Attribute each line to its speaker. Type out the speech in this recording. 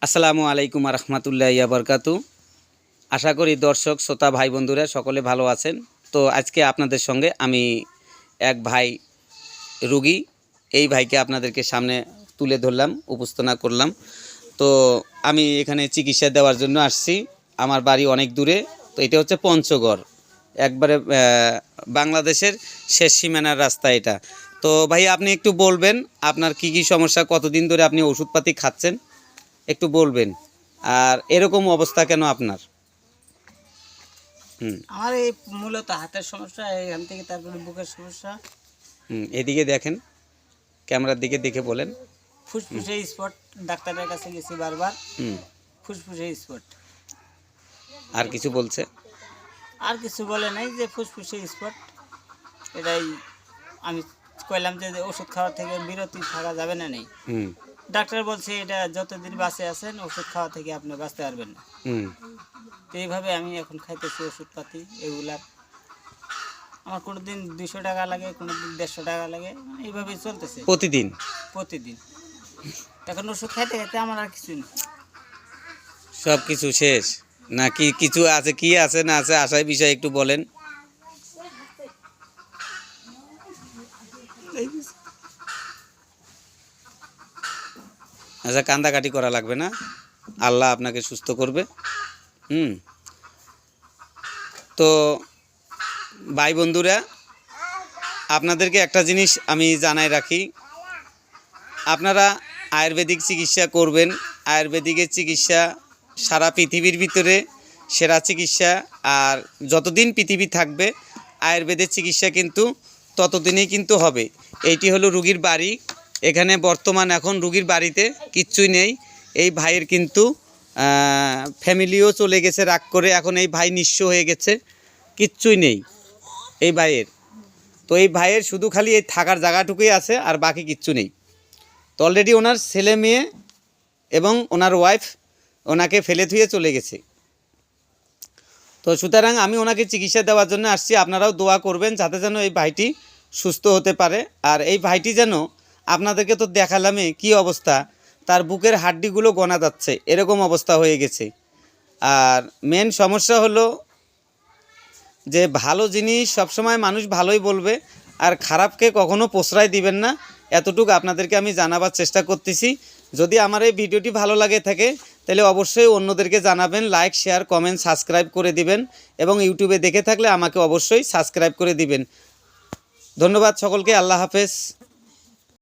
Speaker 1: আসসালামু আলাইকুম রহমতুল্লাহি বরকাতু। আশা করি দর্শক শ্রোতা ভাই বন্ধুরা সকলে ভালো আছেন। তো আজকে আপনাদের সঙ্গে আমি এক ভাই রুগী, এই ভাইকে আপনাদেরকে সামনে তুলে ধরলাম, উপস্থাপনা করলাম। তো আমি এখানে চিকিৎসা দেওয়ার জন্য আসছি। আমার বাড়ি অনেক দূরে। তো এটা হচ্ছে পঞ্চগড়, একবারে বাংলাদেশের শেষ সীমানার রাস্তা এটা। তো ভাই আপনি একটু বলবেন আপনার কি কি সমস্যা, কতদিন ধরে আপনি ওষুধপাতি খাচ্ছেন একটু বলবেন, আর এরকম অবস্থা কেন আপনার?
Speaker 2: আমার এই মূলত হাতের সমস্যা, এখান থেকে তারপরে বুকের সমস্যা।
Speaker 1: এদিকে দেখেন, ক্যামেরার দিকে দেখে বলেন।
Speaker 2: ফুসফুসে স্পট, ডাক্তারের কাছে গেছি বারবার। ফুসফুসে স্পট।
Speaker 1: আর কিছু বলছে?
Speaker 2: আর কিছু বলে নাই, যে ফুসফুসে স্পট, এটাই আমি কইলাম যে ওষুধ খাওয়া থেকে বিরতি থাকা যাবে না। নেই, ডাক্তার বলছে এটা যতদিন বাঁচে আছেন ওষুধ খাওয়া থেকে আপনি বাঁচতে পারবেন না। তো এইভাবে আমি এখন খাইতেছি ওষুধপাতি এগুলা। আমার কোনোদিন 200 টাকা লাগে, কোনোদিন 150 টাকা লাগে, এইভাবেই চলতেছে
Speaker 1: প্রতিদিন।
Speaker 2: এখন ওষুধ খাইতে খাইতে আমার আর কিছু নেই।
Speaker 1: সব কিছু শেষ নাকি কিছু আছে? কি আছে না আছে আশায় বিষয় একটু বলেন। আচ্ছা, কান্দাকাটি করা লাগবে না, আল্লাহ আপনাকে সুস্থ করবে। তো ভাই বন্ধুরা, আপনাদেরকে একটা জিনিস আমি জানাই রাখি, আপনারা আয়ুর্বেদিক চিকিৎসা করবেন। আয়ুর্বেদিকের চিকিৎসা সারা পৃথিবীর ভিতরে সেরা চিকিৎসা। আর যতদিন পৃথিবী থাকবে আয়ুর্বেদের চিকিৎসা কিন্তু ততদিনই কিন্তু হবে। এইটি হলো রুগীর বাড়ি। এখানে বর্তমান এখন রুগীর বাড়িতে কিচ্ছুই নেই। এই ভাইয়ের কিন্তু ফ্যামিলিও চলে গেছে রাগ করে, এখন এই ভাই নিঃস্ব হয়ে গেছে, কিচ্ছুই নেই এই ভাইয়ের। তো এই ভাইয়ের শুধু খালি এই থাকার জায়গাটুকুই আছে, আর বাকি কিচ্ছু নেই। তো অলরেডি ওনার ছেলে মেয়ে এবং ওনার ওয়াইফ ওনাকে ফেলে থুয়ে চলে গেছে। তো সুতরাং আমি ওনাকে চিকিৎসা দেওয়ার জন্য আসছি। আপনারাও দোয়া করবেন যাতে যেন এই ভাইটি সুস্থ হতে পারে। আর এই ভাইটি যেন, আপনাদেরকে তো দেখালামই কি অবস্থা, তার বুকের হাড্ডিগুলো গোনা যাচ্ছে, এরকম অবস্থা হয়ে গেছে। আর মেন সমস্যা হলো যে ভালো জিনিস সবসময় মানুষ ভালোই বলবে, আর খারাপকে কখনো প্রশ্রয় দিবেন না, এতটুকু আপনাদেরকে আমি জানাবার চেষ্টা করতেছি। যদি আমার এই ভিডিওটি ভালো লাগে থাকে তাহলে অবশ্যই অন্যদেরকে জানাবেন, লাইক শেয়ার কমেন্ট সাবস্ক্রাইব করে দিবেন, এবং ইউটিউবে দেখে থাকলে আমাকে অবশ্যই সাবস্ক্রাইব করে দিবেন। ধন্যবাদ সকলকে, আল্লাহ হাফেজ।